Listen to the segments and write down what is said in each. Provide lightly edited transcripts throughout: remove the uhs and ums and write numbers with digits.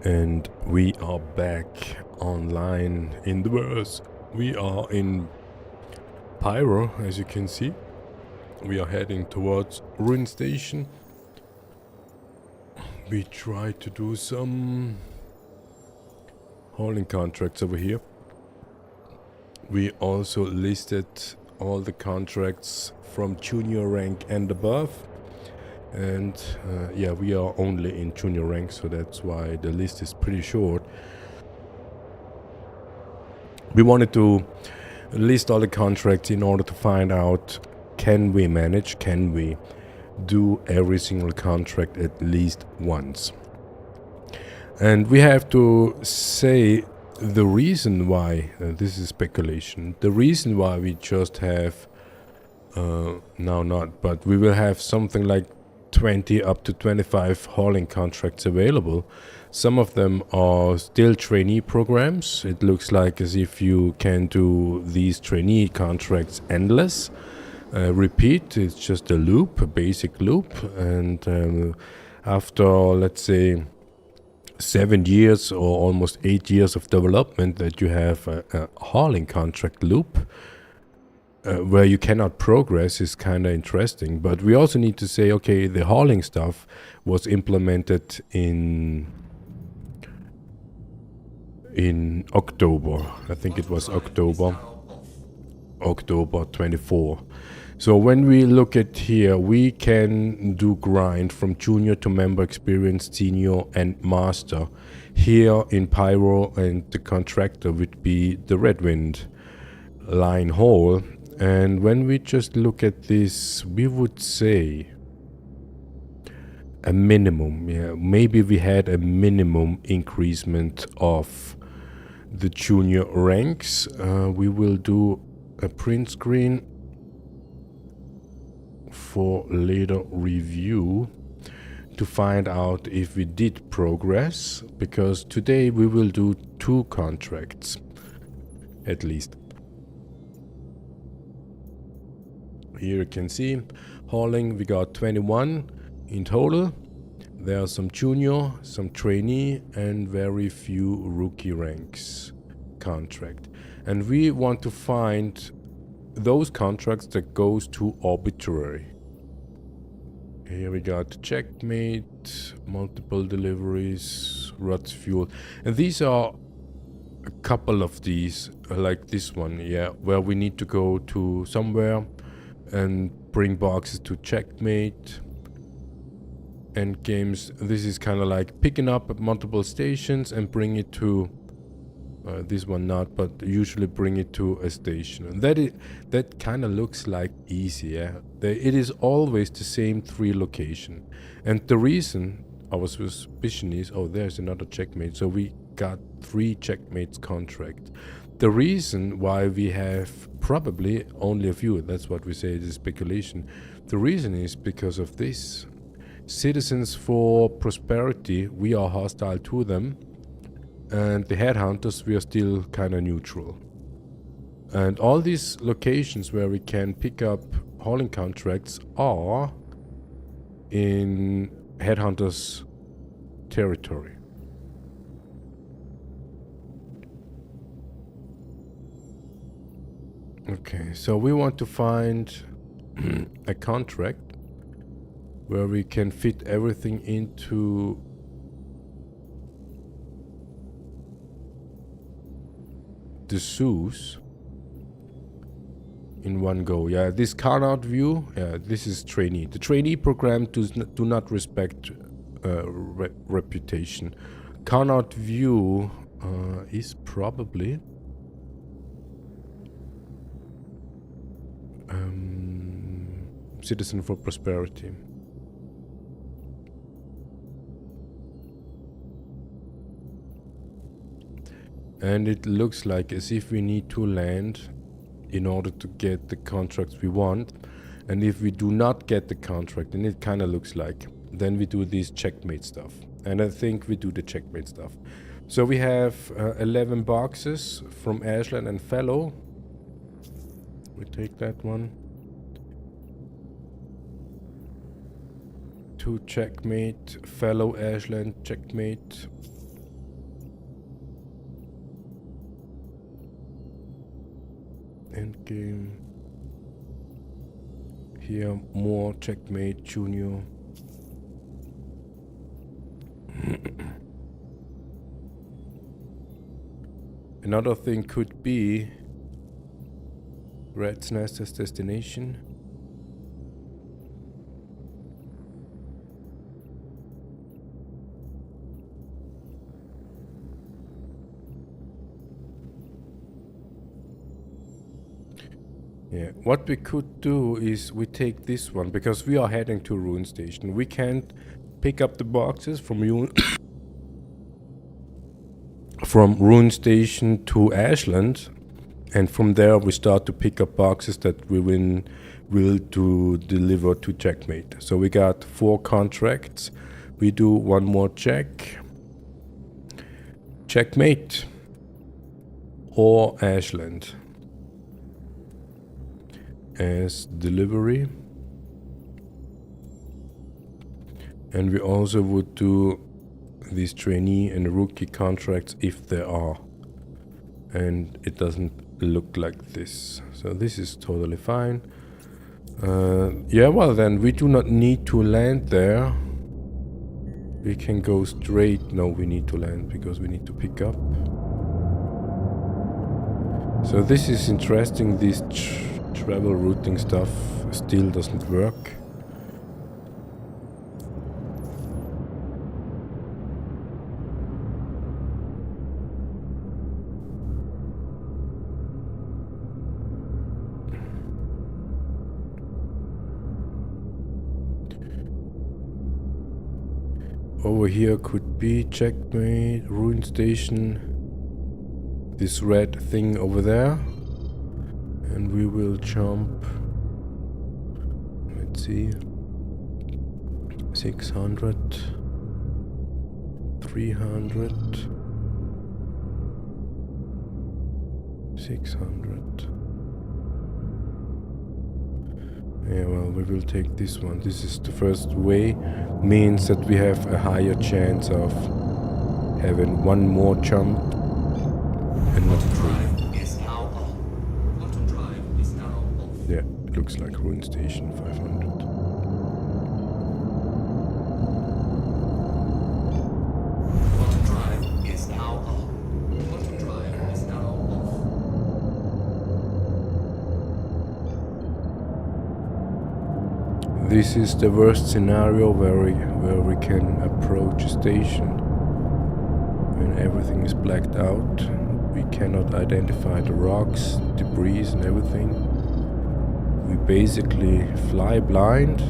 And we are back online in the verse. We are in Pyro, as you can see. We are heading towards Ruin Station. We try to do some hauling contracts over here. We also listed all the contracts from junior rank and above. And yeah, we are only in junior rank, so that's why the list is pretty short. We wanted to list all the contracts in order to find out, can we manage, can we do every single contract at least once. And we have to say the reason why, this is speculation, the reason why we just have, now not, but we will have something like 20 up to 25 hauling contracts available. Some of them are still trainee programs. It looks like as if you can do these trainee contracts endless. Repeat, it's just a loop, a basic loop. And after, let's say, 7 years or almost 8 years of development, that you have a hauling contract loop, where you cannot progress, is kind of interesting. But we also need to say, okay, the hauling stuff was implemented in October. I think it was October 24. So when we look at here, we can do grind from junior to member, experienced, senior and master here in Pyro, and the contractor would be the Red Wind line haul. And when we just look at this, we would say a minimum, yeah, maybe we had a minimum increasement of the junior ranks. We will do a print screen for later review to find out if we did progress, because today we will do 2 contracts at least. Here you can see hauling, we got 21 in total. There are some junior, some trainee and very few rookie ranks contract. And we want to find those contracts that goes to arbitrary. Here we got checkmate, multiple deliveries, ruts fuel. And these are a couple of these, like this one, yeah, where we need to go to somewhere and bring boxes to checkmate. End games, this is kind of like picking up multiple stations and bring it to this one not, but usually bring it to a station. And that kind of looks like easy, yeah. It is always the same 3 location. And the reason, our suspicion is, oh, there's another checkmate, so we got 3 checkmates contract. The reason why we have probably only a few, that's what we say, it is speculation. The reason is because of this. Citizens for Prosperity, we are hostile to them. And the headhunters, we are still kind of neutral. And all these locations where we can pick up hauling contracts are in headhunters' territory. Okay, so we want to find a contract where we can fit everything into the zoos in one go. Yeah, this carnot view, yeah, this is trainee. The trainee program do not respect reputation. Carnot view is probably Citizen for Prosperity. And it looks like as if we need to land in order to get the contracts we want. And if we do not get the contract, and it kind of looks like, then we do this checkmate stuff. And I think we do the checkmate stuff. So we have 11 boxes from Ashland and Fellow. We take that one. 2 checkmate, Fellow Ashland checkmate. Endgame. Here, more checkmate, junior. Another thing could be Rat's Nest as destination. Yeah, what we could do is we take this one because we are heading to Ruin Station. We can't pick up the boxes from Ruin Station to Ashland, and from there we start to pick up boxes that we will to deliver to checkmate. So we got 4 contracts. We do one more checkmate or Ashland as delivery, and we also would do these trainee and rookie contracts if there are, and it doesn't look like this, so this is totally fine. Yeah, well then we do not need to land there. We can go straight. No, we need to land because we need to pick up. So this is interesting. This travel routing stuff still doesn't work. Over here could be checkmate, Ruin Station, this red thing over there, and we will jump, let's see, 600, 300, 600. Yeah, well, we will take this one. This is the first way, means that we have a higher chance of having one more jump and not 3. Yeah, it looks like Ruin Station 500. This is the worst scenario where we can approach a station when everything is blacked out. We cannot identify the rocks, debris and everything. We basically fly blind.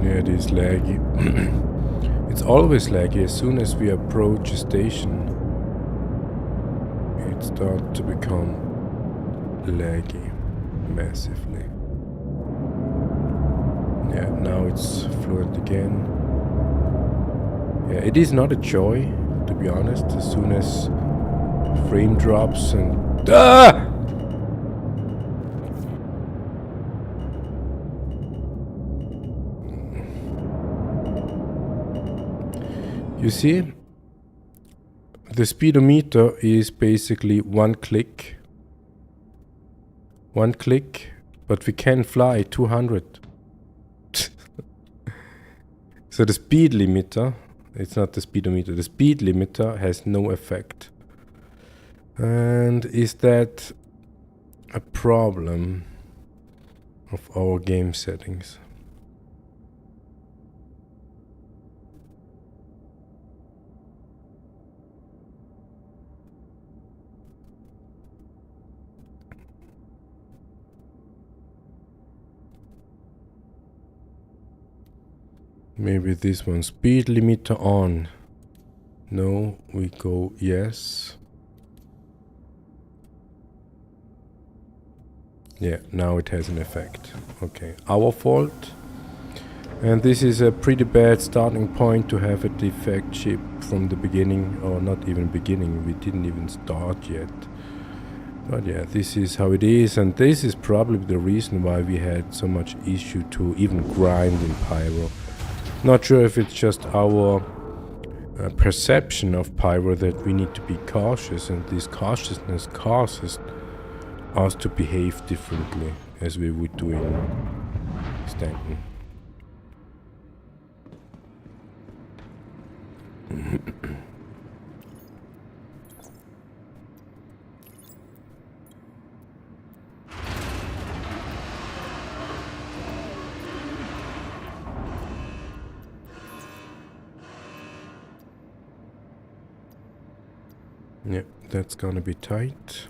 Yeah, it is laggy. It's always laggy. As soon as we approach a station, it starts to become laggy massively. Yeah, now it's fluent again. Yeah, it is not a joy, to be honest. As soon as frame drops and you see, the speedometer is basically one click, but we can fly 200. So the speed limiter, it's not the speedometer, the speed limiter has no effect. And is that a problem of our game settings? Maybe this one. Speed limiter on. No, we go yes. Yeah, now it has an effect. Okay, our fault. And this is a pretty bad starting point to have a defect ship from the beginning, or not even beginning, we didn't even start yet. But yeah, this is how it is, and this is probably the reason why we had so much issue to even grind in Pyro. Not sure if it's just our perception of Pyro that we need to be cautious, and this cautiousness causes us to behave differently as we would do in Stanton. Yeah, that's gonna be tight.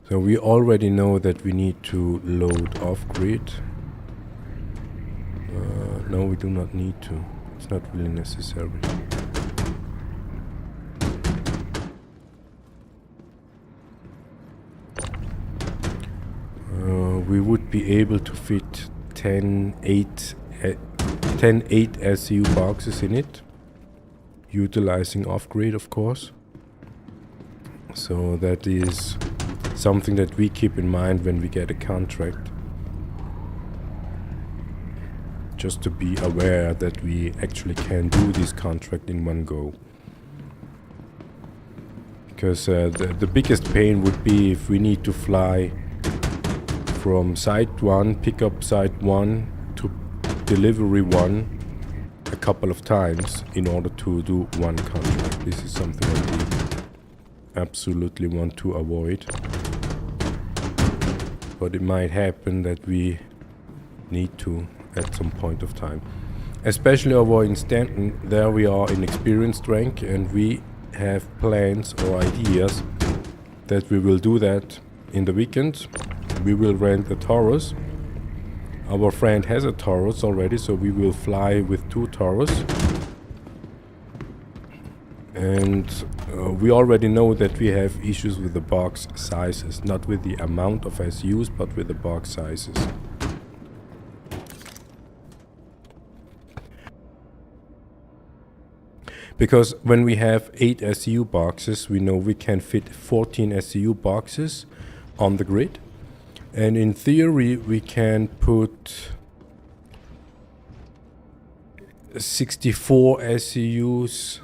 So we already know that we need to load off-grid. No, we do not need to. It's not really necessary. We would be able to fit 10 8 SCU boxes in it, utilizing off-grid, of course. So that is something that we keep in mind when we get a contract. Just to be aware that we actually can do this contract in one go. Because the biggest pain would be if we need to fly from site 1, pick up site 1 to delivery 1 a couple of times in order to do one contract. This is something that we absolutely want to avoid. But it might happen that we need to at some point of time. Especially over in Stanton, there we are in experienced rank and we have plans or ideas that we will do that in the weekend. We will rent a Taurus. Our friend has a Taurus already, so we will fly with 2 Taurus. And we already know that we have issues with the box sizes, not with the amount of SUs, but with the box sizes. Because when we have 8 SU boxes, we know we can fit 14 SU boxes on the grid. And in theory, we can put 64 SCUs,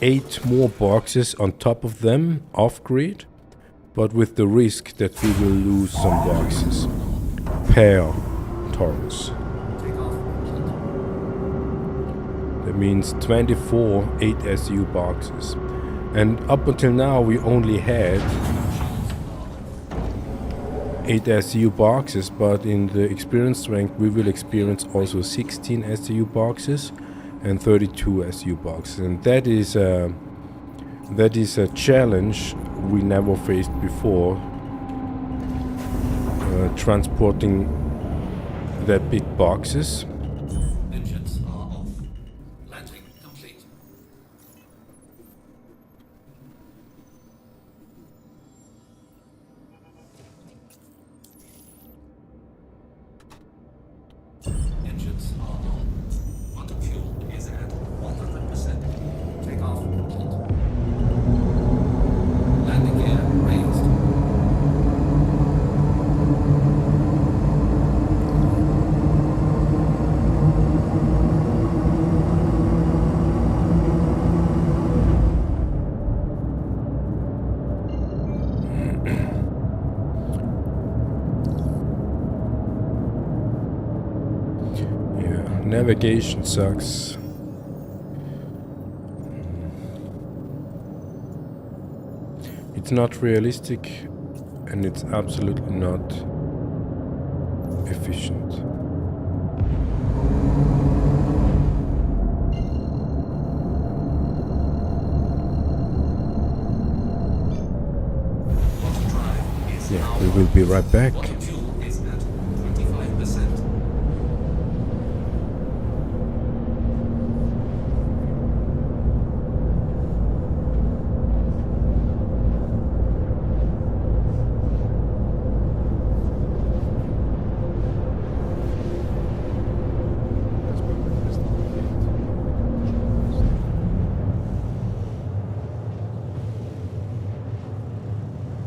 8 more boxes on top of them, off-grid, but with the risk that we will lose some boxes per Taurus. That means 24 8 SU boxes. And up until now, we only had 8 SCU boxes, but in the experienced rank we will experience also 16 SCU boxes and 32 SCU boxes, and that is a challenge we never faced before, transporting that big boxes. Engines are off. Landing complete. Engines are on. Quantum fuel is at 100%. Takeoff complete. Landing gear raised. navigation sucks. It's not realistic and it's absolutely not efficient. Yeah, we will be right back. Fuel is at 25%.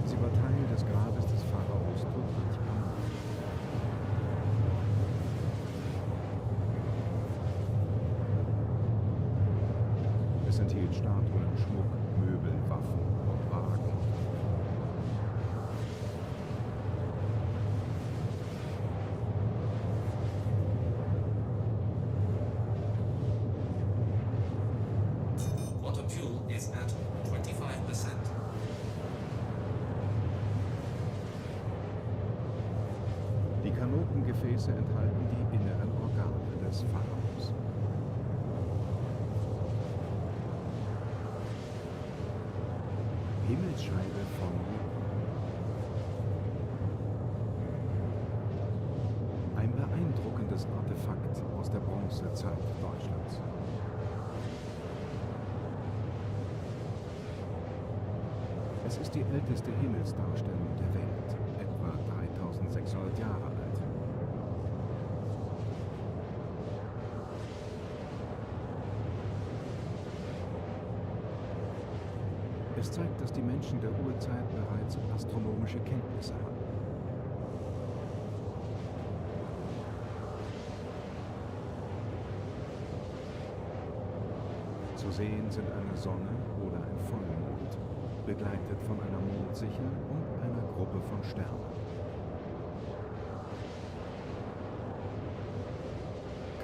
Sie war Teil des Grabes des Pharaos durch. Es enthielt Statuen, Schmuck, Möbel, Waffen und Wagen. Water fuel is at 25%. Die Kanotengefäße enthalten die inneren Organe des Pharaos. Himmelsscheibe von ein beeindruckendes Artefakt aus der Bronzezeit Deutschlands. Es ist die älteste Himmelsdarstellung der Welt, etwa 3600 Jahre alt. Es zeigt, dass die Menschen der Urzeit bereits astronomische Kenntnisse hatten. Zu sehen sind eine Sonne oder ein Vollmond, begleitet von einer Mondsichel und einer Gruppe von Sternen.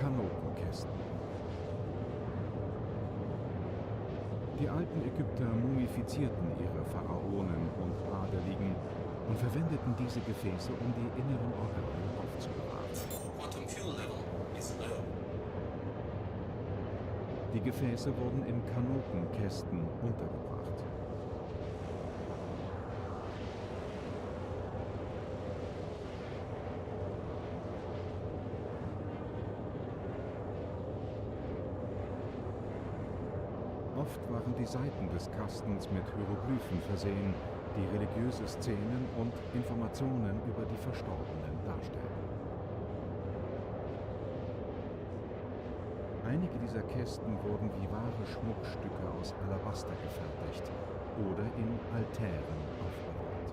Kanotenkästen. Die alten Ägypter mumifizierten ihre Pharaonen und Adeligen und verwendeten diese Gefäße, um die inneren Organe aufzubewahren. Quantum fuel level is low. Die Gefäße wurden in Kanotenkästen untergebracht. Oft waren die Seiten des Kastens mit Hieroglyphen versehen, die religiöse Szenen und Informationen über die Verstorbenen darstellten. Einige dieser Kästen wurden wie wahre Schmuckstücke aus Alabaster gefertigt oder in Altären aufbewahrt.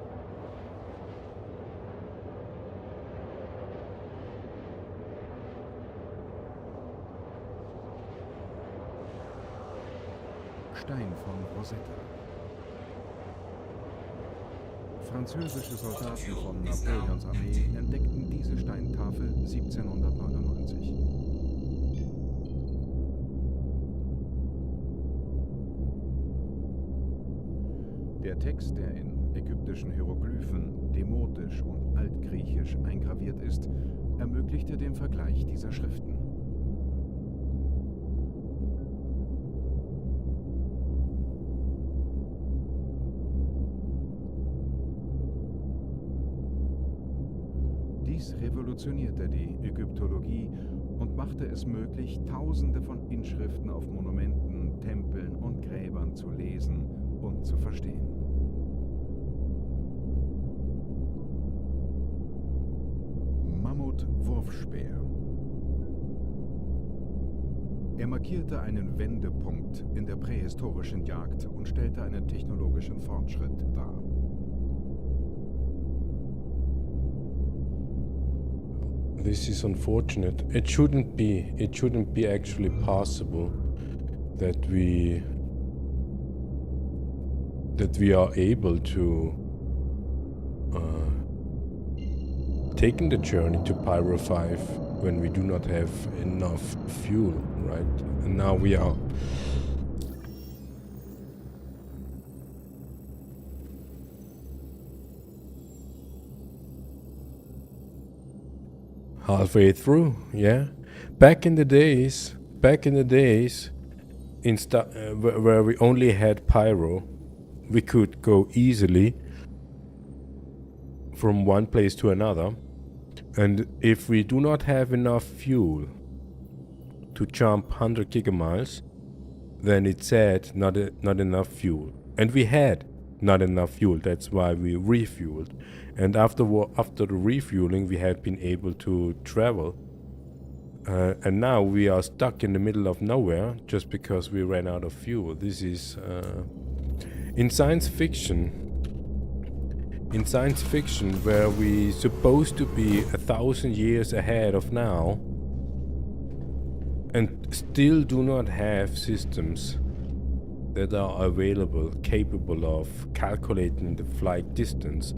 Stein von Rosetta. Französische Soldaten von Napoleons Armee entdeckten diese Steintafel 1799. Der Text, der in ägyptischen Hieroglyphen, Demotisch und Altgriechisch eingraviert ist, ermöglichte den Vergleich dieser Schriften. Dies revolutionierte die Ägyptologie und machte es möglich, Tausende von Inschriften auf Monumenten, Tempeln und Gräbern zu lesen und zu verstehen. Mammut-Wurfspeer. Er markierte einen Wendepunkt in der prähistorischen Jagd und stellte einen technologischen Fortschritt dar. This is unfortunate. It shouldn't be actually possible that we are able to taking the journey to Pyro 5 when we do not have enough fuel, right? And now we are halfway through, yeah. Back in the days, where we only had Pyro, we could go easily from one place to another. And if we do not have enough fuel to jump 100 gigamiles, then it said not enough fuel. And we had not enough fuel, that's why we refueled. And after the refueling, we had been able to travel. And now we are stuck in the middle of nowhere just because we ran out of fuel. This is in science fiction. In science fiction, where we supposed to be 1,000 years ahead of now, and still do not have systems that are available, capable of calculating the flight distance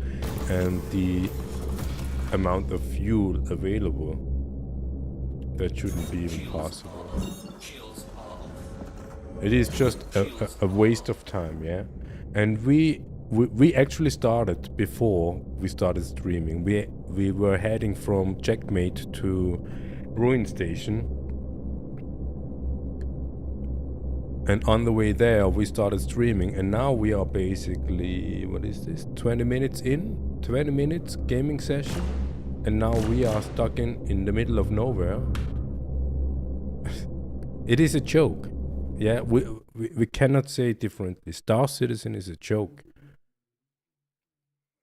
and the amount of fuel available, that shouldn't be even possible. It is just a waste of time, yeah? And we actually started before we started streaming. We were heading from Checkmate to Ruin Station. And on the way there, we started streaming. And now we are basically, what is this, 20 minutes in? 20 minutes gaming session? And now we are stuck in the middle of nowhere. It is a joke. Yeah, we cannot say it differently. Star Citizen is a joke.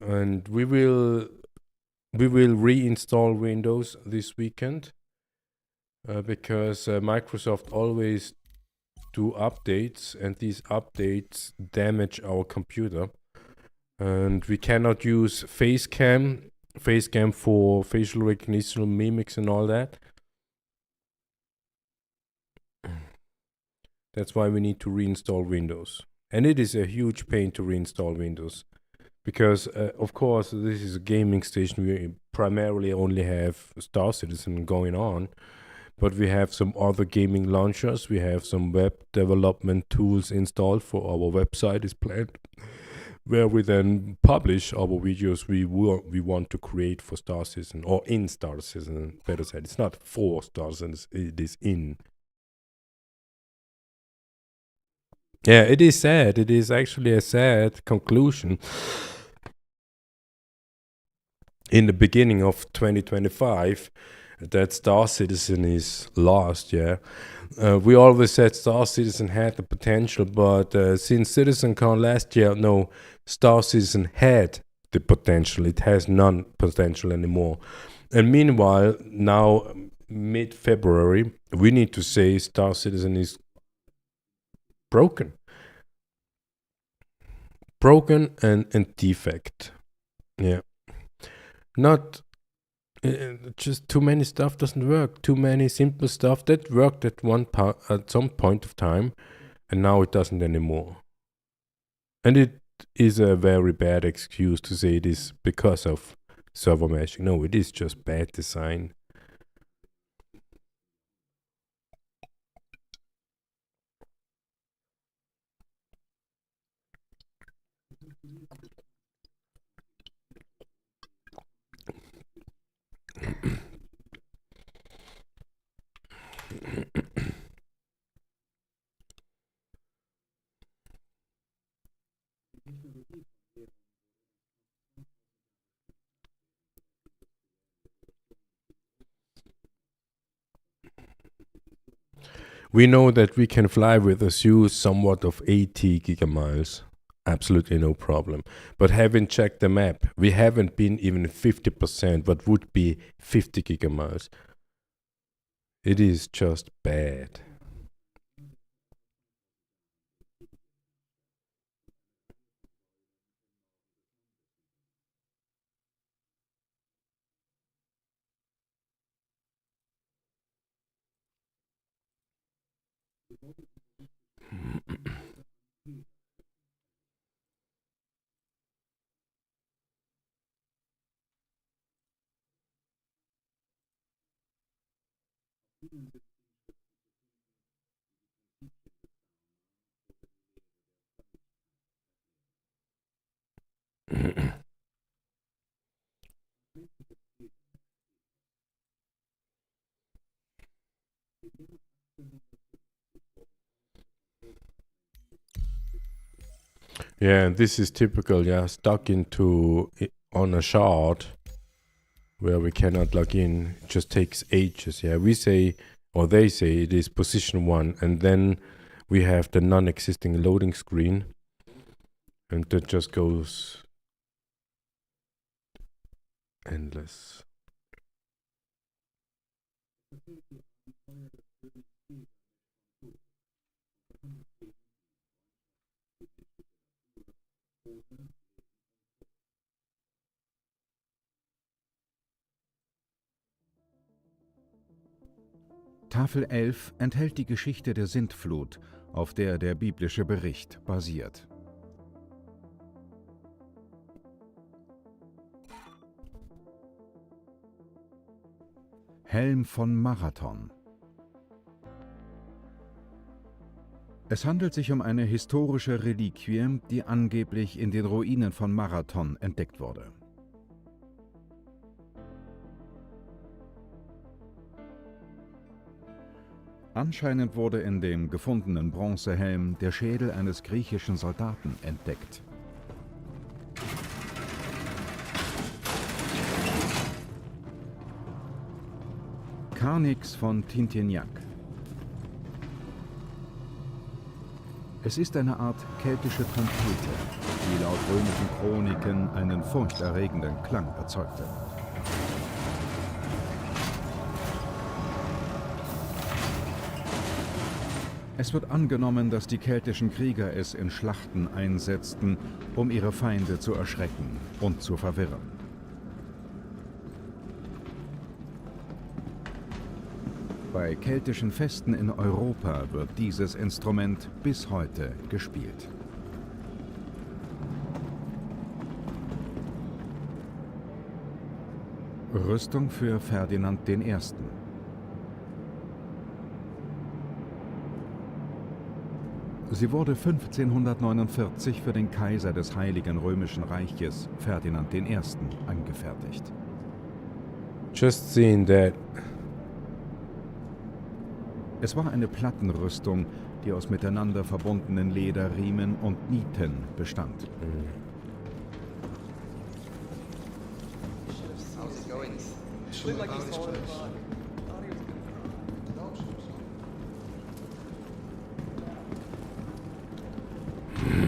And we will reinstall Windows this weekend because Microsoft always do updates, and these updates damage our computer, and we cannot use facecam for facial recognition, mimics and all that. That's why we need to reinstall Windows, and it is a huge pain to reinstall Windows. Because, of course, this is a gaming station. We primarily only have Star Citizen going on. But we have some other gaming launchers. We have some web development tools installed for our website is planned. Where we then publish our videos we want to create for Star Citizen. Or in Star Citizen, better said. It's not for Star Citizen, it is in. Yeah, it is sad. It is actually a sad conclusion. In the beginning of 2025, that Star Citizen is lost, yeah. We always said Star Citizen had the potential, but since CitizenCon last year, no, Star Citizen had the potential. It has none potential anymore. And meanwhile, now, mid-February, we need to say Star Citizen is broken. Broken and defect. Yeah. Not... just too many stuff doesn't work. Too many simple stuff that worked at some point of time, and now it doesn't anymore. And it is a very bad excuse to say it is because of server meshing. No, it is just bad design. We know that we can fly with a Zeus somewhat of 80 gigamiles. Absolutely no problem. But having checked the map, we haven't been even 50%, what would be 50 gigamiles. It is just bad. Yeah, and this is typical, yeah, stuck into on a shard where we cannot log in. It just takes ages. Yeah, we say, or they say it is position 1, and then we have the non-existing loading screen, and that just goes endless. Tafel 11 enthält die Geschichte der Sintflut, auf der der biblische Bericht basiert. Helm von Marathon. Es handelt sich um eine historische Reliquie, die angeblich in den Ruinen von Marathon entdeckt wurde. Anscheinend wurde in dem gefundenen Bronzehelm der Schädel eines griechischen Soldaten entdeckt. Carnix von Tintignac. Es ist eine Art keltische Trompete, die laut römischen Chroniken einen furchterregenden Klang erzeugte. Es wird angenommen, dass die keltischen Krieger es in Schlachten einsetzten, um ihre Feinde zu erschrecken und zu verwirren. Bei keltischen Festen in Europa wird dieses Instrument bis heute gespielt. Rüstung für Ferdinand I. Sie wurde 1549 für den Kaiser des Heiligen Römischen Reiches, Ferdinand I., angefertigt. Just seeing that. Es war eine Plattenrüstung, die aus miteinander verbundenen Lederriemen und Nieten bestand.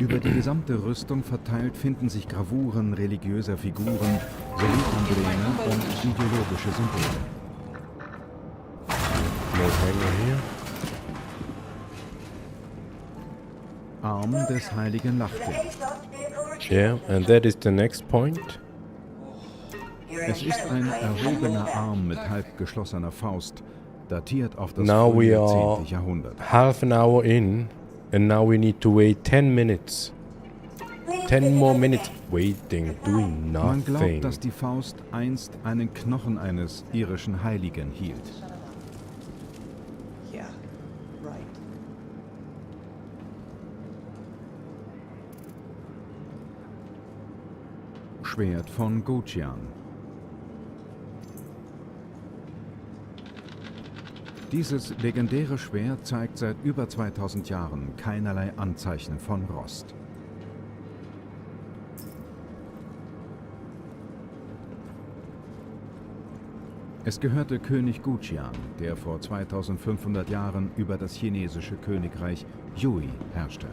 Über die gesamte Rüstung verteilt finden sich Gravuren religiöser Figuren sowie Embleme und ideologische Symbole. Arm des heiligen Lachten. Yeah, and that is the next point. Es ist ein erhobener Arm mit halb geschlossener Faust, datiert auf das Now we frühe are 10. Jahrhundert. half an hour in, and now we need to wait 10 minutes. 10 more minutes waiting, doing Man nothing. glaubt, dass die Faust einst einen Knochen eines irischen Heiligen hielt. Yeah, right. Schwert von Gotian. Dieses legendäre Schwert zeigt seit über 2000 Jahren keinerlei Anzeichen von Rost. Es gehörte König Gotian, der vor 2500 Jahren über das chinesische Königreich Yui herrschte.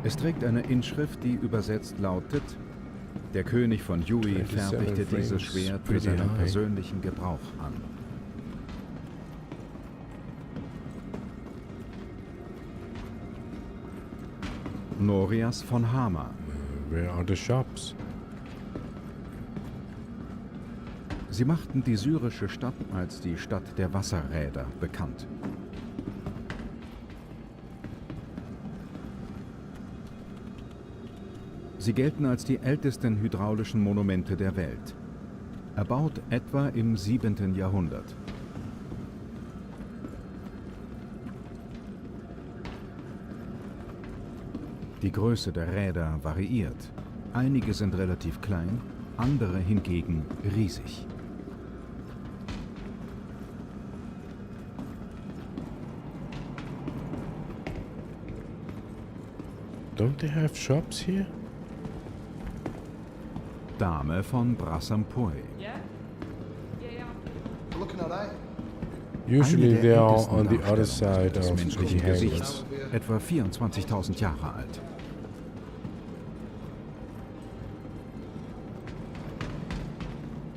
Es trägt eine Inschrift, die übersetzt lautet: Der König von Yui 27 fertigte dieses frames, Schwert für pretty seinen high. persönlichen Gebrauch an. Norias von Hama. Where are the shops? Sie machten die syrische Stadt als die Stadt der Wasserräder bekannt. Sie gelten als die ältesten hydraulischen Monumente der Welt. Erbaut etwa im 7. Jahrhundert. Die Größe der Räder variiert. Einige sind relativ klein, andere hingegen riesig. Don't they have shops here? Dame von Brassampoi. Usually Eine they der are ältesten on the other Darstellungen side des of menschlichen the hangars. Gesichts, etwa 24.000 Jahre alt.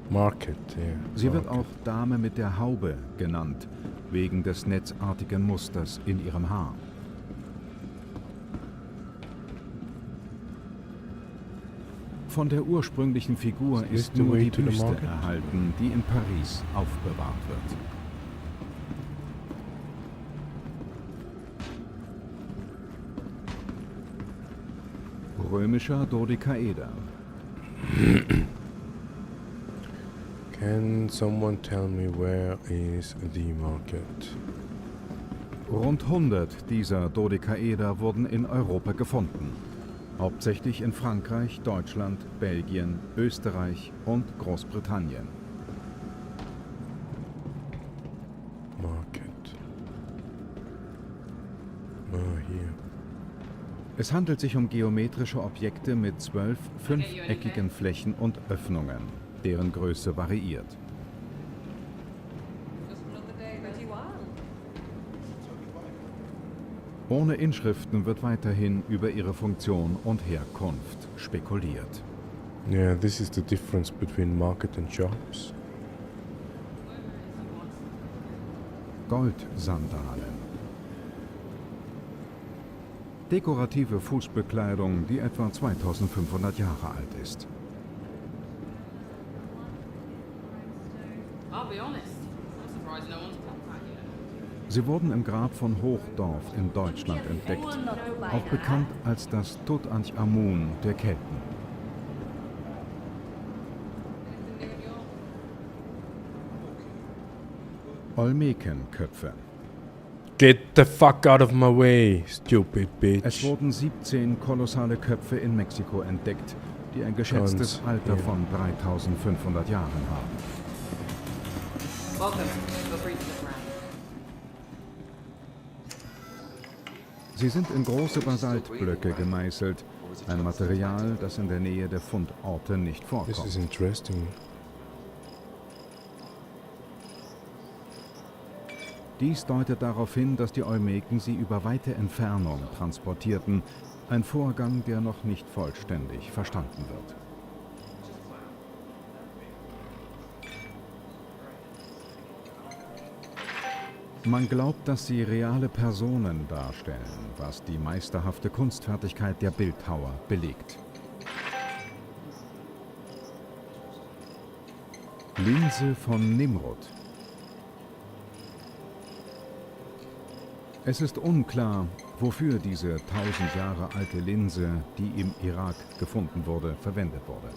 Market, yeah. Sie wird market. auch Dame mit der Haube genannt, wegen des netzartigen Musters in ihrem Haar. Von der ursprünglichen Figur Is ist the nur way die to the Büste market? erhalten, die in Paris aufbewahrt wird. Römischer Dodekaeder. Can someone tell me where is the market? Rund 100 dieser Dodekaeder wurden in Europa gefunden. Hauptsächlich in Frankreich, Deutschland, Belgien, Österreich und Großbritannien. Market. Ah, hier. Es handelt sich um geometrische Objekte mit 12 fünfeckigen Flächen und Öffnungen, deren Größe variiert. Ohne Inschriften wird weiterhin über ihre Funktion und Herkunft spekuliert. Yeah, this is the difference between market and shops. Goldsandalen. Dekorative Fußbekleidung, die etwa 2500 Jahre alt ist. I'll be honest. I'm surprised no one's got that yet. Sie wurden im Grab von Hochdorf in Deutschland entdeckt, auch bekannt als das Tutanchamun der Kelten. Olmekenköpfe. Get the fuck out of my way, stupid Es bitch. wurden 17 kolossale Köpfe in Mexiko entdeckt, die ein geschätztes Ganz, Alter ja. von 3500 Jahren haben. Welcome. Feel free to look around. Sie sind in große Basaltblöcke gemeißelt, ein Material, das in der Nähe der Fundorte nicht This vorkommt. is interesting. Dies deutet darauf hin, dass die Olmeken sie über weite Entfernung transportierten, ein Vorgang, der noch nicht vollständig verstanden wird. Man glaubt, dass sie reale Personen darstellen, was die meisterhafte Kunstfertigkeit der Bildhauer belegt. Linse von Nimrod. Es ist unklar, wofür diese 1000 Jahre alte Linse, die im Irak gefunden wurde, verwendet wurde.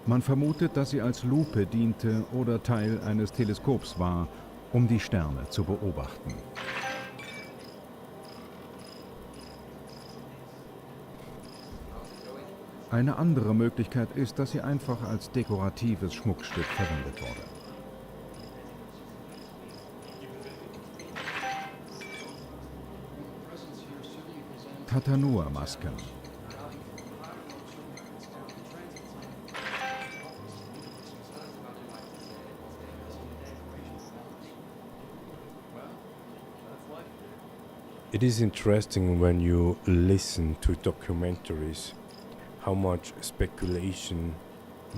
Man vermutet, dass sie als Lupe diente oder Teil eines Teleskops war, um die Sterne zu beobachten. Eine andere Möglichkeit ist, dass sie einfach als dekoratives Schmuckstück verwendet wurde. Tatanua-Masken. It is interesting when you listen to documentaries how much speculation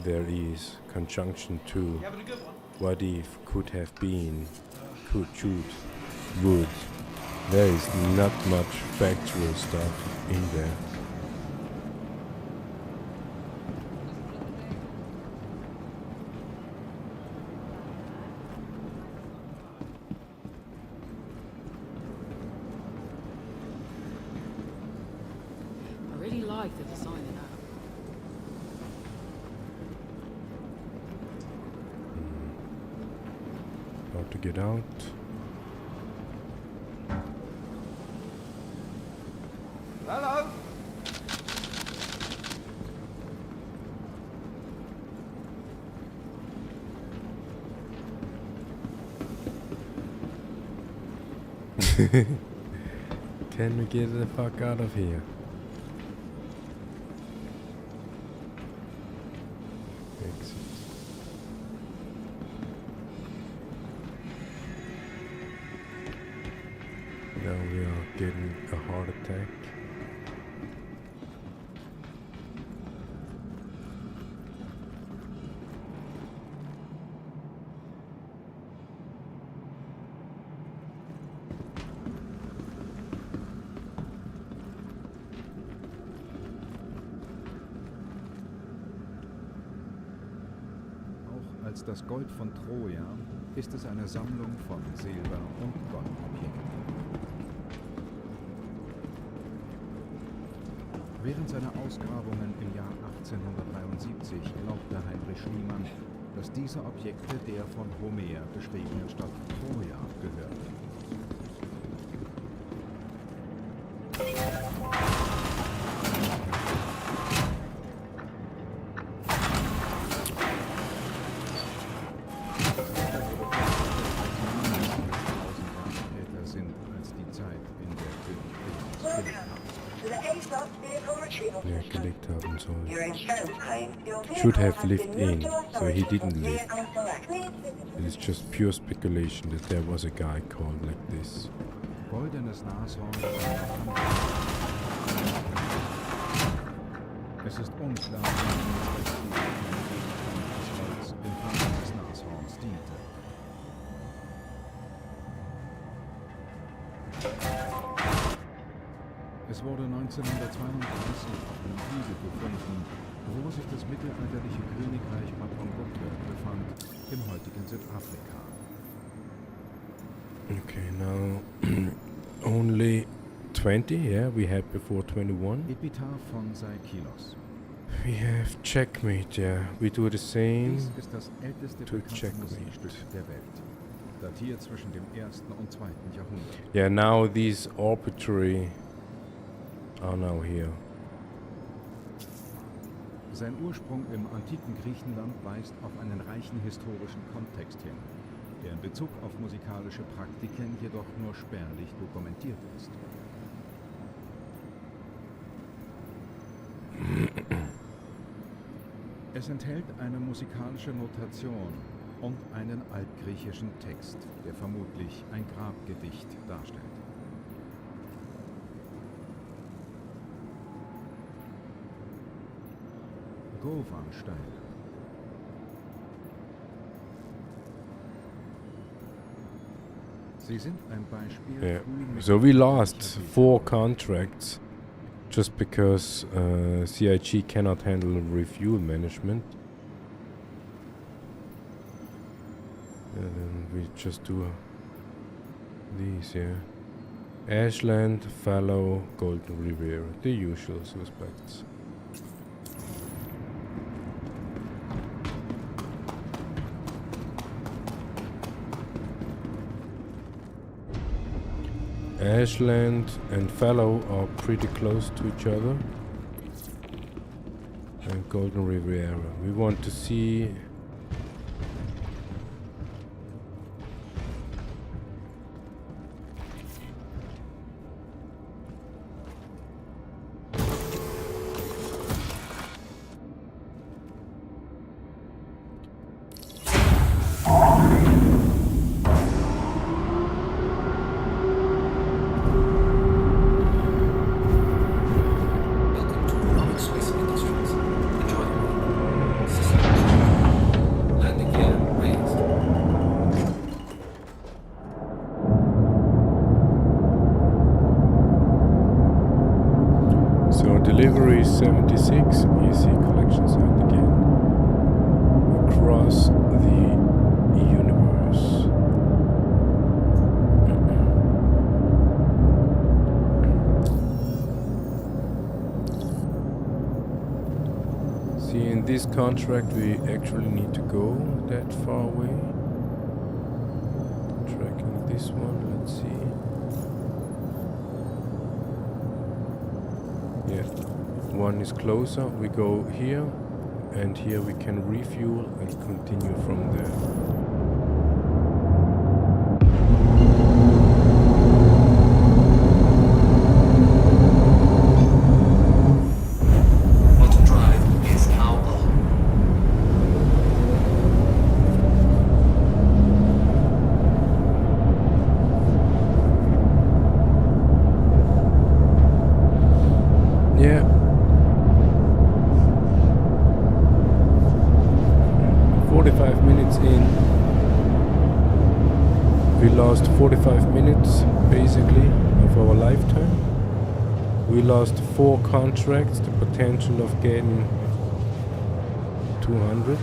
there is conjunction to what if, could have been, could, should, would. There is not much factual stuff in there. I really like like the design of that. How to get out? Hello? Can we get the fuck out of here? Exit. Now we are getting a heart attack. Auch als das Gold von Troja ist es eine Sammlung von Silber- und Goldobjekten. Während seiner Ausgrabungen im Jahr 1873 glaubte Heinrich Schliemann, dass diese Objekte der von Homer beschriebenen Stadt Troja gehörten. Ja, gelegt haben soll. Should have lived in, so he didn't live. It is just pure speculation that there was a guy called like this. Goldenes Nashorn. Es ist unklar, was in Form des Nashorns diente. Es wurde 1932 auf einem Hügel gefunden, wo sich das mittelalterliche Königreich Burg befand, im heutigen Südafrika. Okay, now only 20, yeah, we had before 21. Epitaph von Saikilos. We have checkmate, yeah, we do the same. Dies ist das älteste to bekannte checkmate. Musikstück der Welt, datiert zwischen dem 1. und 2. Jahrhundert. Yeah, now these arbitrary are now here. Sein Ursprung im antiken Griechenland weist auf einen reichen historischen Kontext hin, der in Bezug auf musikalische Praktiken jedoch nur spärlich dokumentiert ist. Es enthält eine musikalische Notation und einen altgriechischen Text, der vermutlich ein Grabgedicht darstellt. Govan-Steine. Sie sind ein Beispiel Yeah. frühen So we lost 4 contracts just because CIG cannot handle refuel management. And then we just do these, yeah. Ashland, Fallow, Golden Riviera, the usual suspects. Ashland and Fallow are pretty close to each other. And Golden Riviera. We want to see. Welcome to Roman Swiss Industries. Enjoy the ride. System. Landing gear raised. So delivery 76, easy collection site again. Across the universe. contract we actually need to go that far away. Tracking this one, let's see. Yeah, one is closer. We go here, and here we can refuel and continue from there. Bottom drive is now on. Yeah. 45 minutes in. We lost 45 minutes basically of our lifetime. We lost 4 contracts, the potential of getting 200.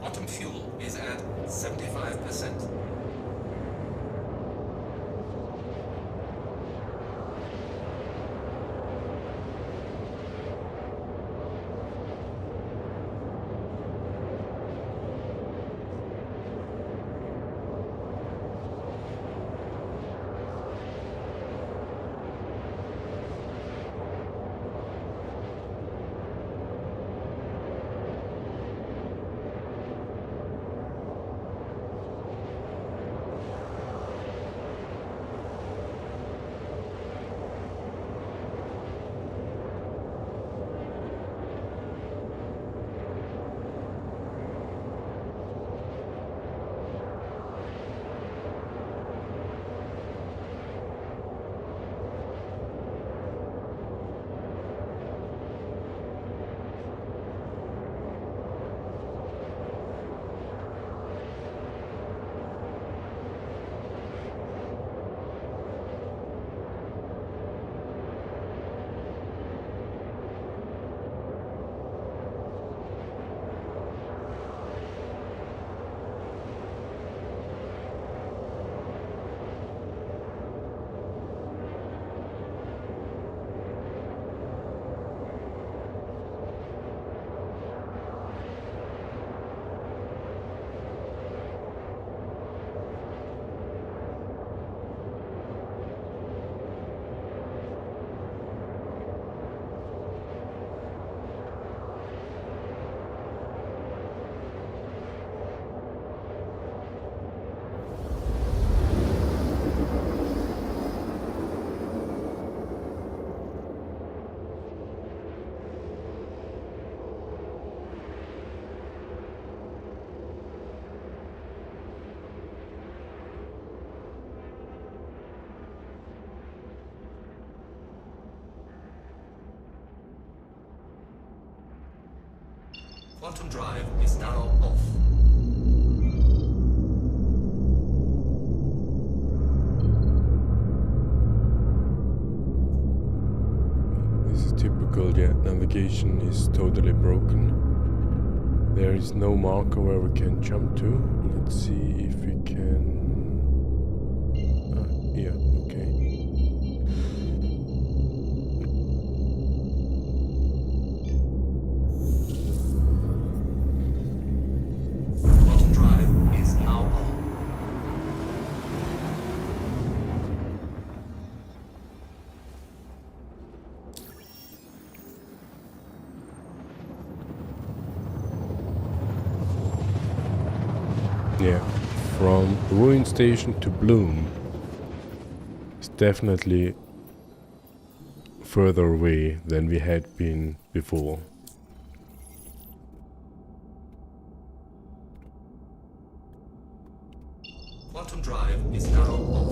Bottom fuel is at 75%. Quantum drive is now off. This is typical, yeah. Navigation is totally broken. There is no marker where we can jump to. Let's see if we can... here, okay. Quantum drive is now on. Yeah, from Ruin Station to Bloom. It's definitely further away than we had been before. Quantum drive is now off.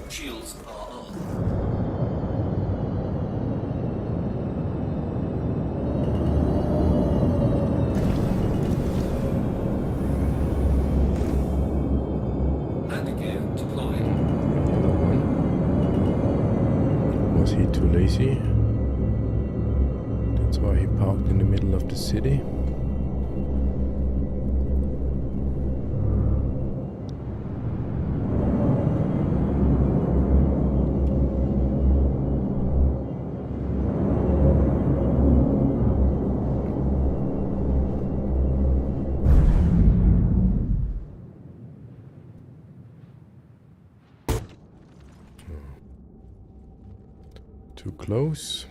Shields are on. Landing gear deployed. Another one. Was he too lazy? That's why he parked in the middle of the city. Too close.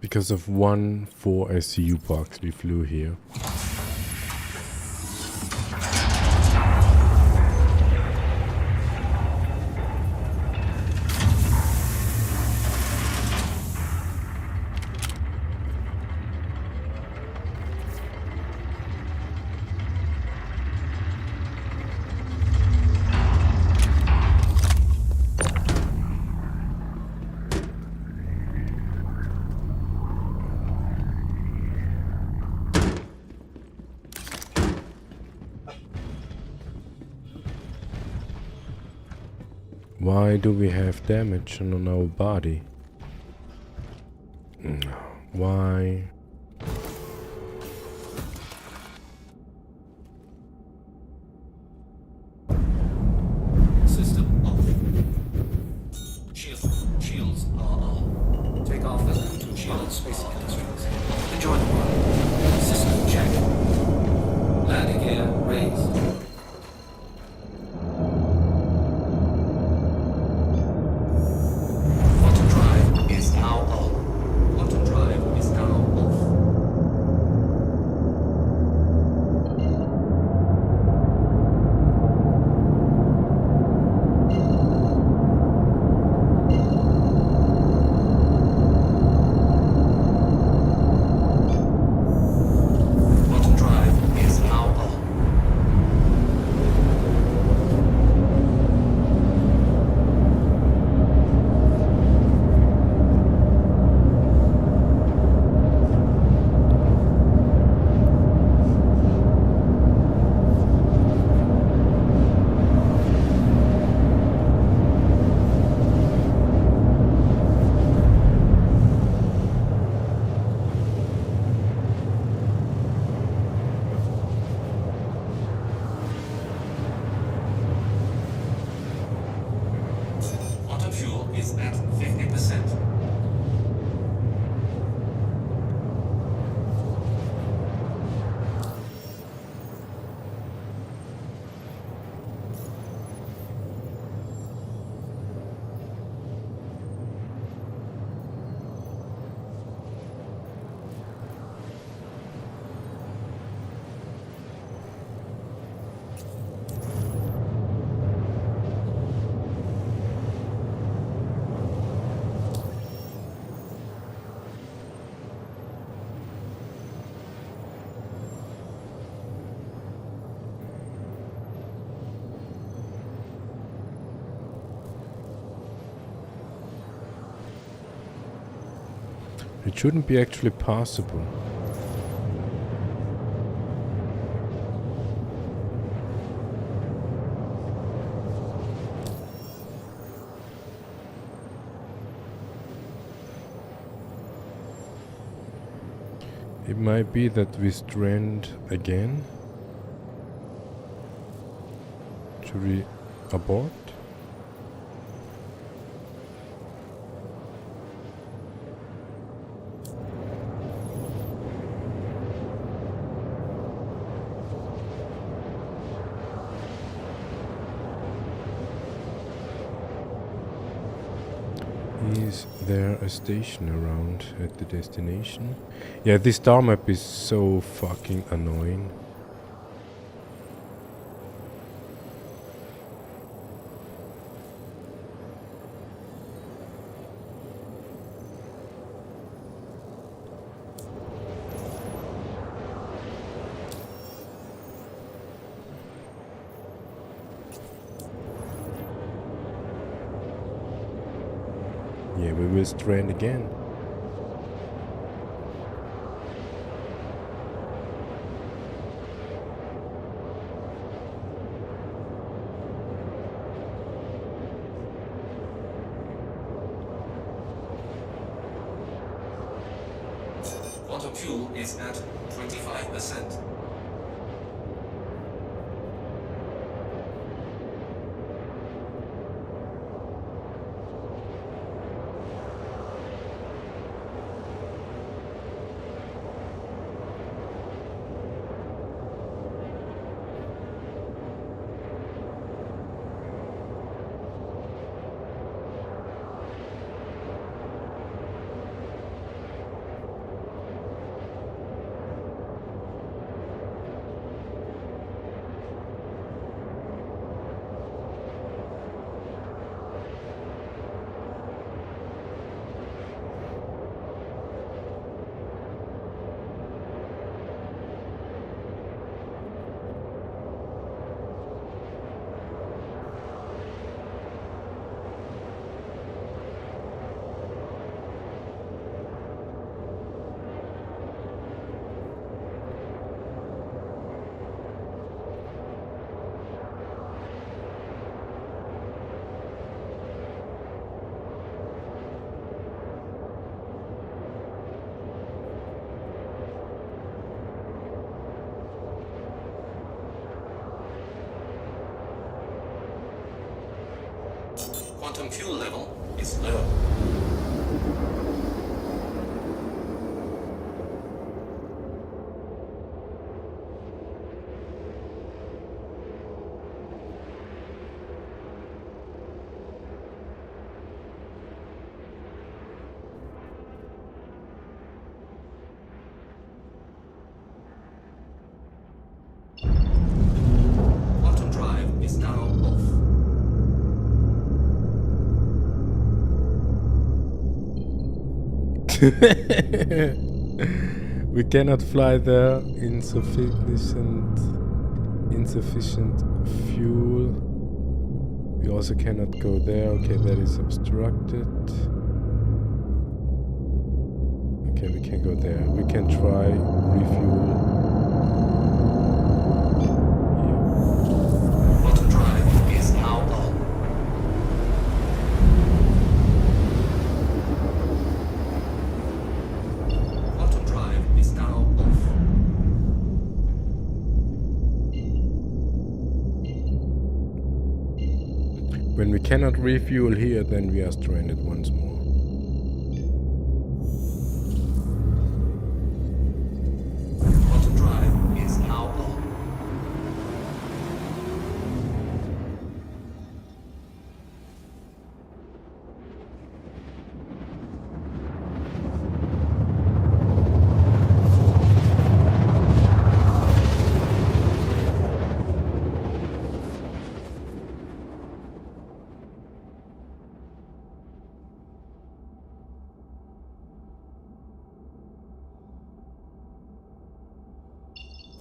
Because of 4 SCU parks we flew here. Why do we have damage on our body? Why? System off. Shields are on. Take off as to shield space industries. Enjoy the ride. System check. Landing gear raised. Quantum drive is now on. Quantum drive is now off. Quantum drive is now on. Quantum fuel is at 50%. It shouldn't be actually possible. It might be that we strand again. Should we abort? Is there a station around at the destination? Yeah, this star map is so fucking annoying. Yeah, we will strand again. Quantum fuel is at 25%. Quantum fuel level is low. Quantum drive is now off. We cannot fly there. Insufficient fuel. We also cannot go there. Okay, that is obstructed. Okay, we can go there. We can try refuel. Quantum drive is now on. Quantum drive is now off. When we cannot refuel here, then we are stranded once more. Quantum drive is now on.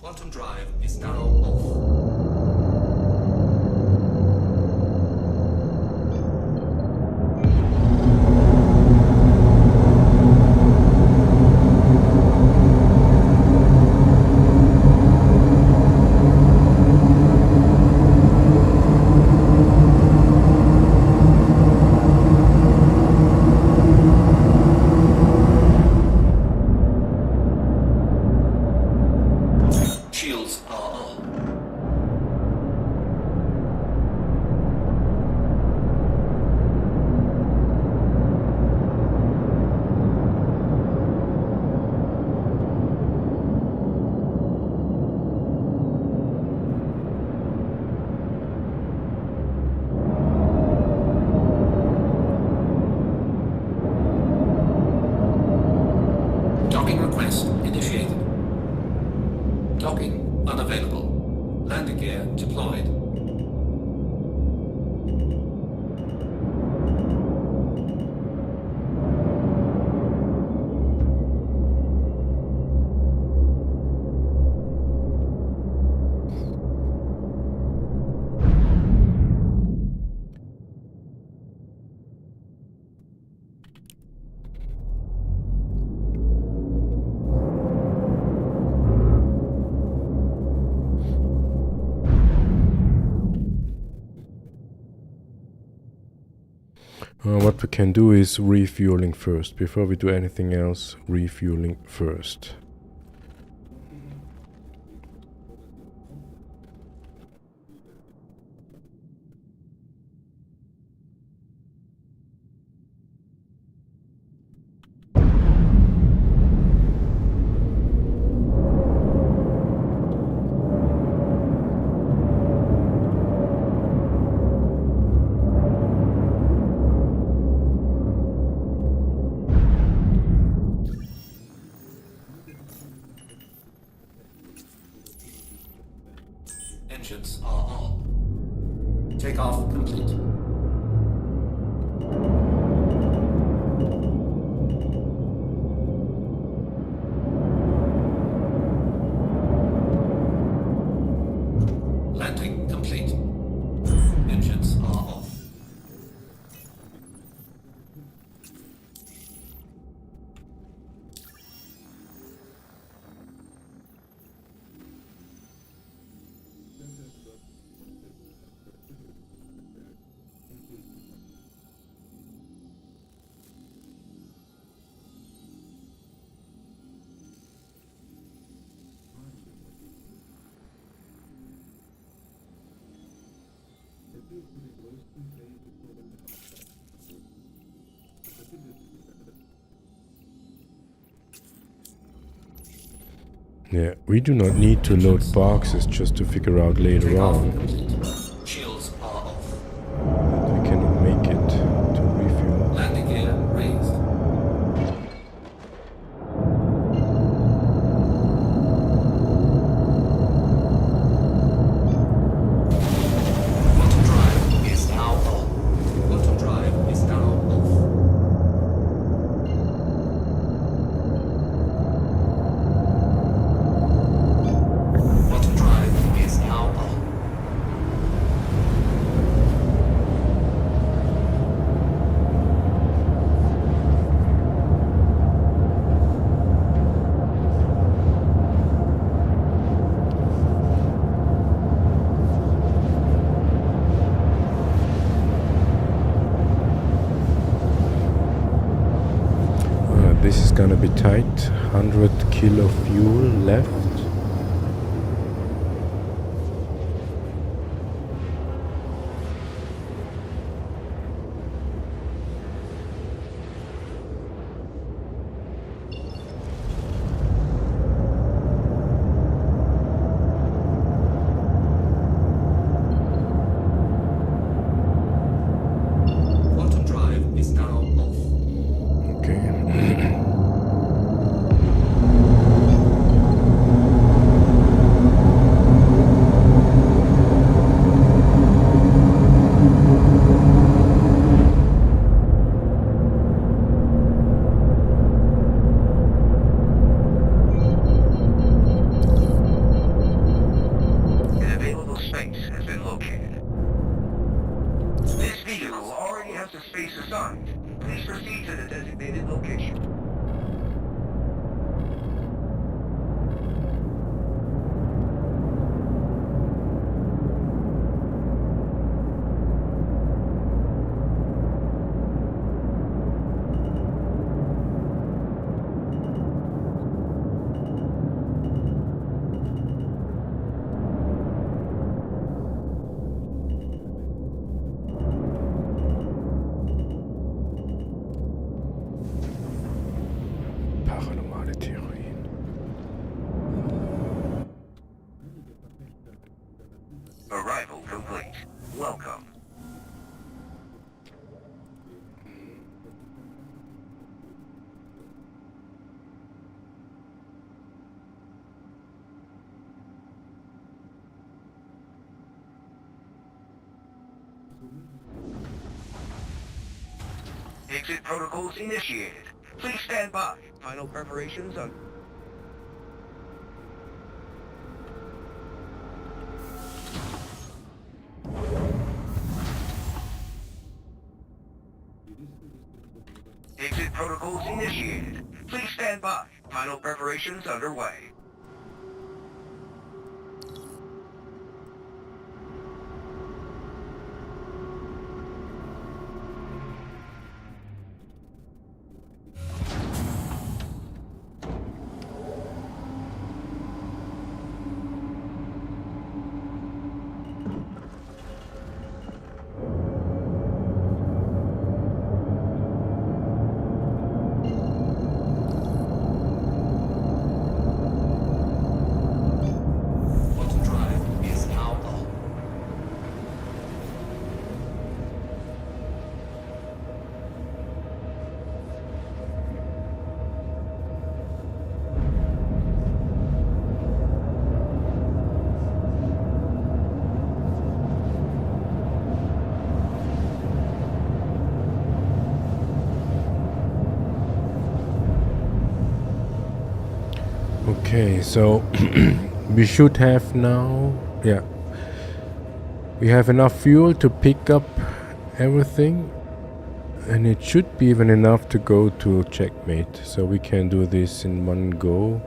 Quantum drive is now off. Shields are on. Docking request initiated. Docking unavailable. Landing gear deployed. What we can do is refueling first. Before we do anything else, refueling first. Yeah, we do not need to load boxes just to figure out later Takeoff on complete. Shields are off. that we cannot make it to refuel. Landing gear raised. Quantum drive is now on. Quantum drive is now off. Quantum drive is now on. This is gonna be tight. 100 kilo fuel left. Quantum drive is now off. Okay. An available space has been located. This vehicle already has a space assigned. Please proceed to the designated location. Paranormale Theorien. Arrival complete. Welcome. Exit protocols initiated. Please stand by. Final preparations on... Exit protocols initiated. Please stand by. Final preparations underway. Quantum drive is now on. Okay, so we should have now, yeah, we have enough fuel to pick up everything, and it should be even enough to go to checkmate, so we can do this in one go.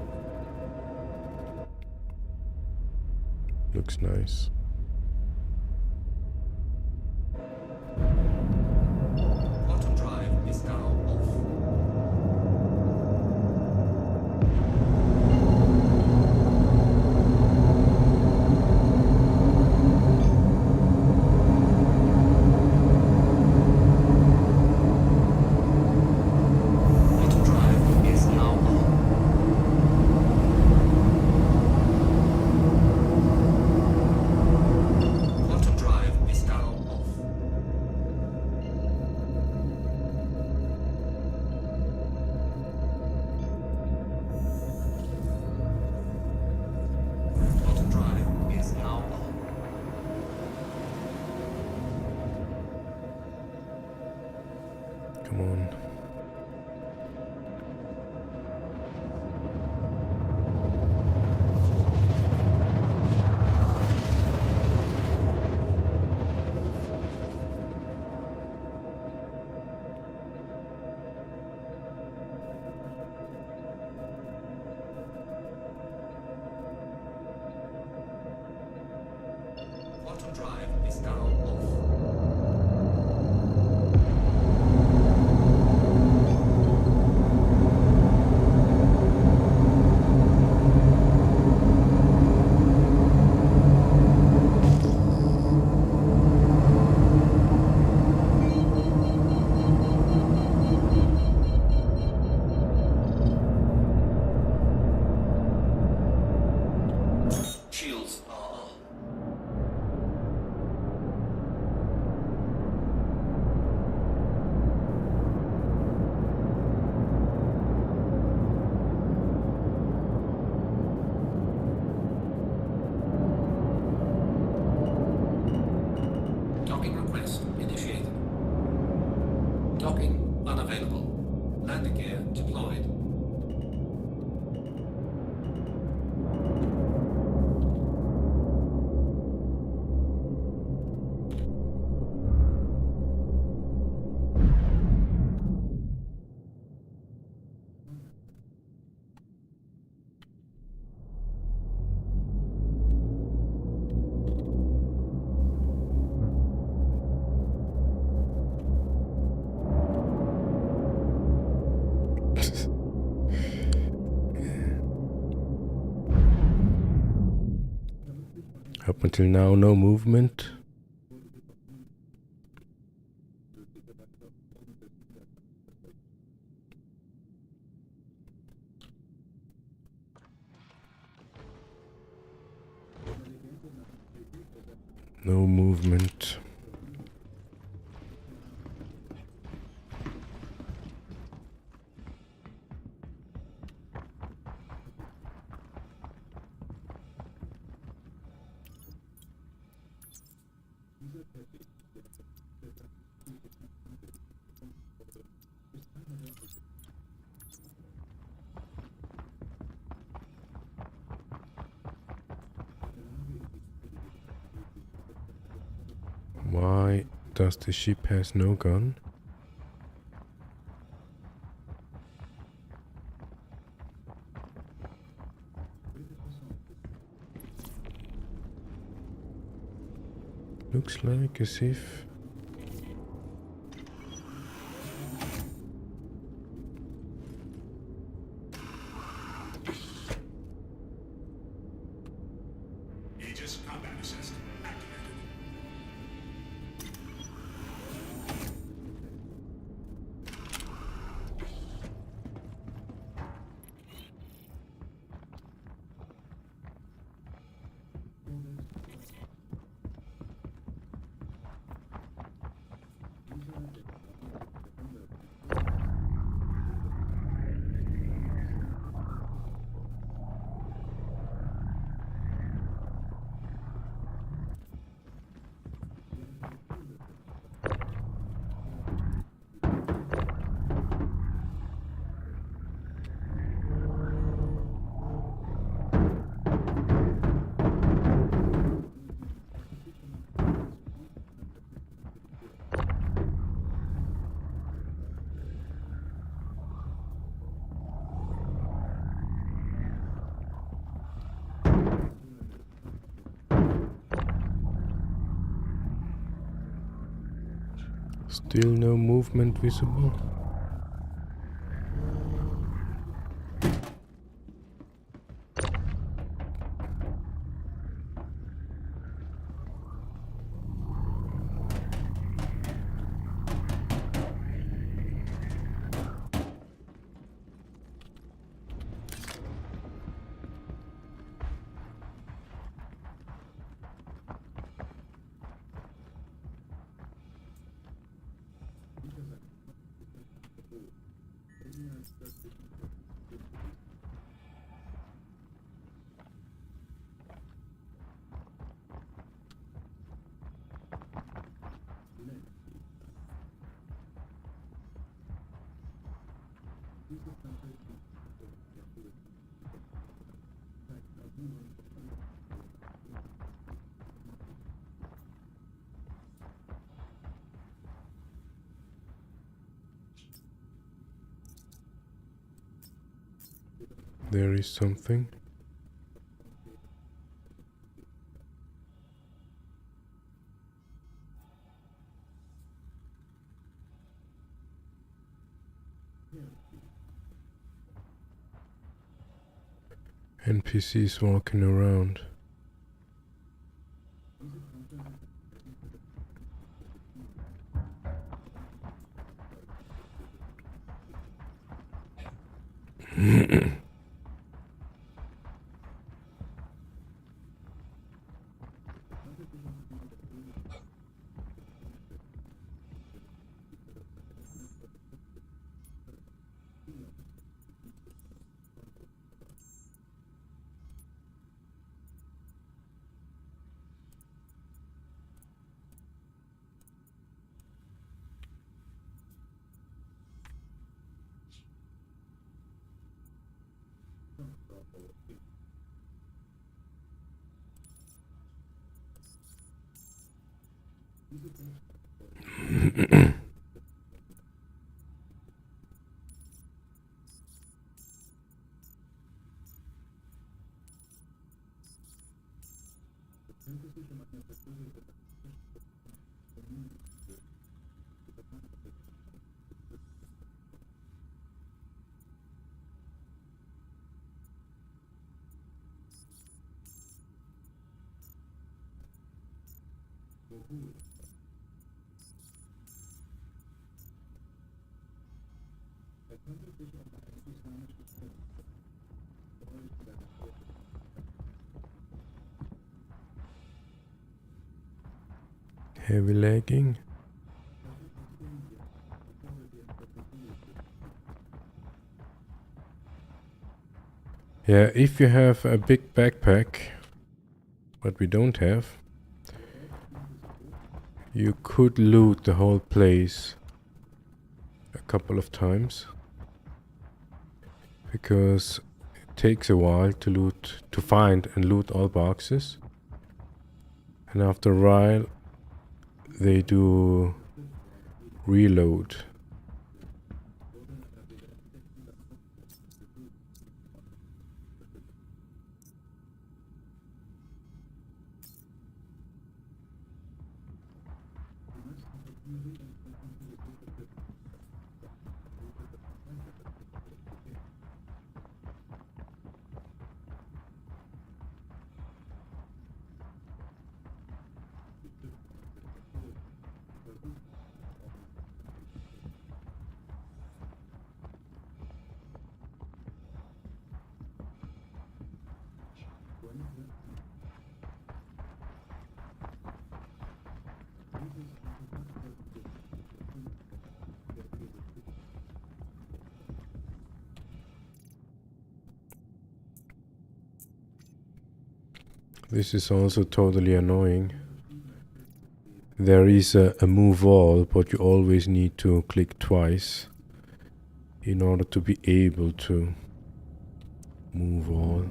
Looks nice. Quantum drive is now off. Quantum drive is now on. Come on. Quantum drive is now off. Shields are on. Docking request initiated. Docking unavailable. Landing gear deployed. Up until now, no movement. No movement. Why does the ship has no gun? Looks like as if Aegis combat assist activated. still no movement visible. There is something. NPCs walking around. Heavy lagging. Yeah, if you have a big backpack, but we don't have, you could loot the whole place a couple of times, because it takes a while to find and loot all boxes, and after a while they do reload. This is also totally annoying. There is a move all, but you always need to click twice in order to be able to move all.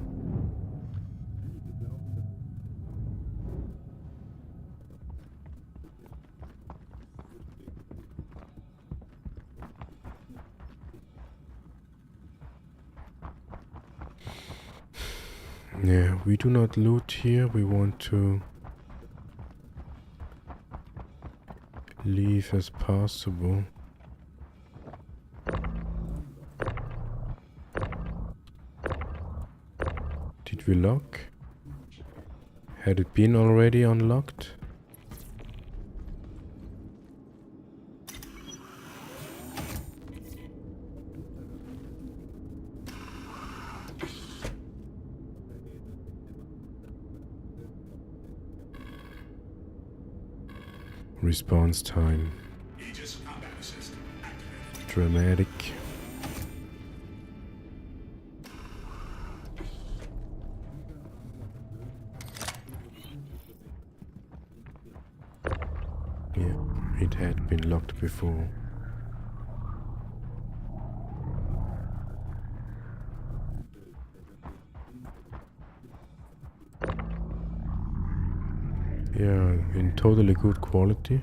Yeah, we do not loot here. We want to leave as possible. Did we lock? Had it been already unlocked? Response time. Aegis combat assist activated. Dramatic. Yeah, it had been locked before. Yeah, in totally good quality.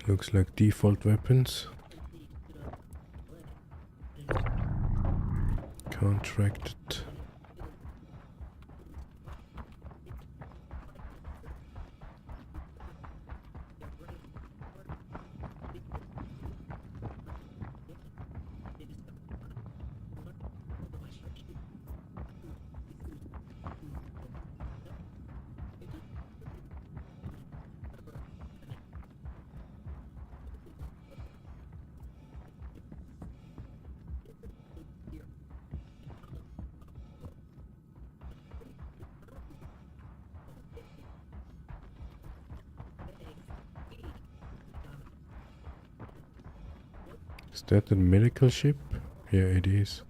Looks like default weapons. Contracted. Is that a medical ship? Yeah, it is.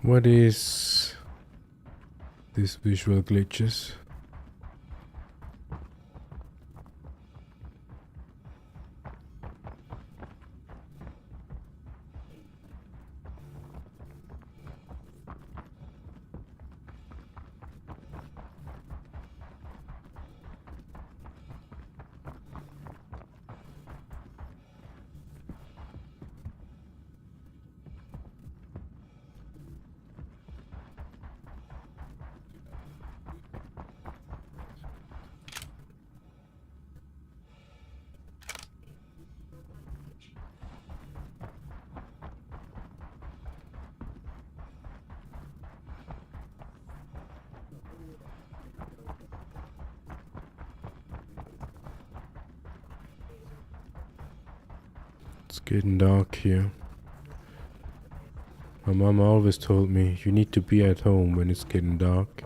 What is these visual glitches? It's getting dark here. My mom always told me you need to be at home when it's getting dark.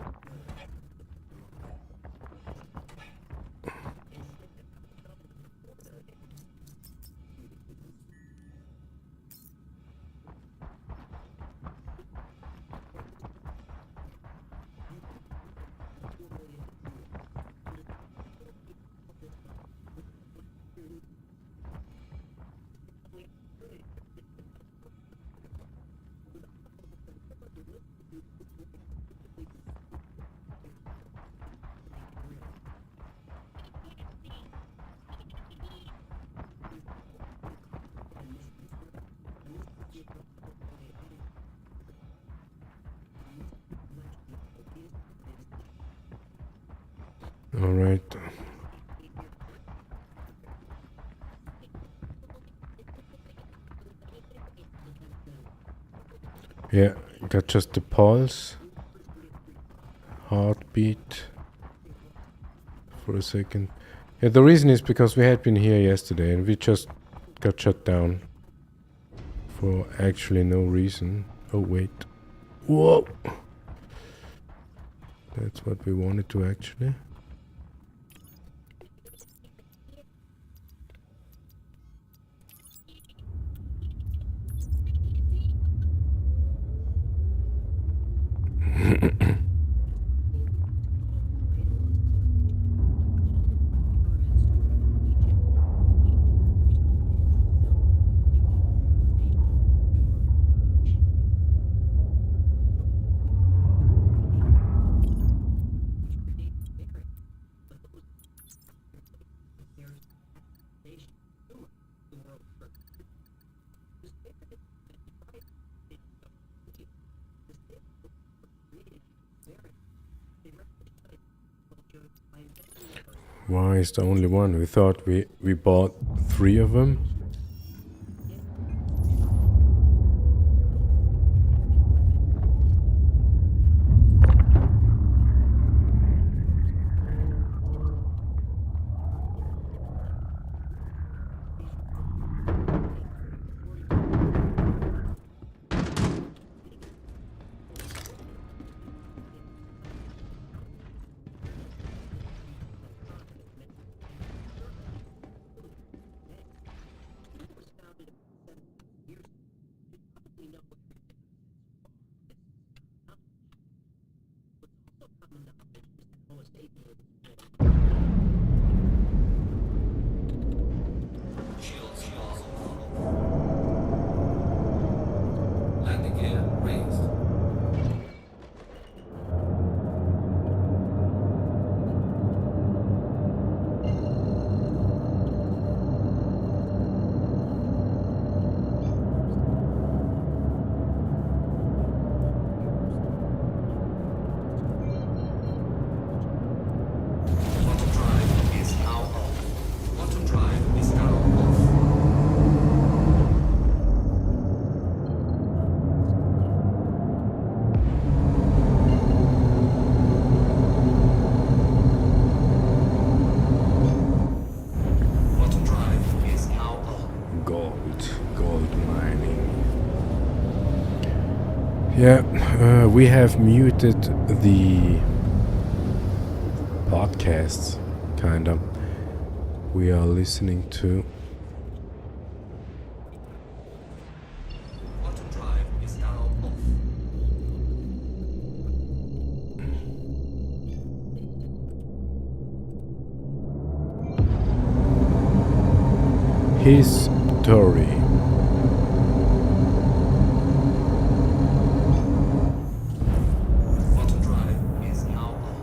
All right. Yeah, got just the pulse, heartbeat for a second. Yeah, the reason is because we had been here yesterday and we just got shut down for actually no reason. Oh wait. Whoa! That's what we wanted to actually. Why is there only one? We thought we bought 3 of them. Shields yours. Landing gear raised. Quantum drive is now off. Quantum drive is now off. Quantum drive is now on. Gold mining. Yeah, we have muted the podcasts, kinda. We are listening to. Quantum drive is now off. History. Quantum drive is now on.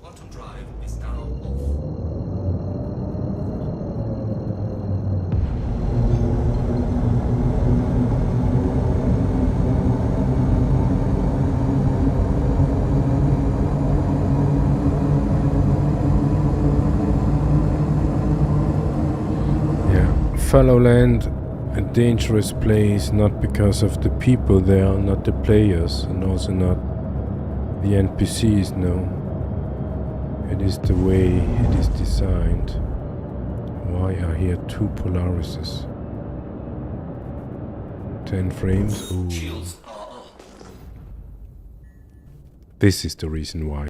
Quantum drive is now off. Yeah, Fallowland, a dangerous place, not because of the people there, not the players, and also not the NPCs, no. It is the way it is designed. Why are here 2 Polarises? 10 frames? Ooh. Shields are on. This is the reason why.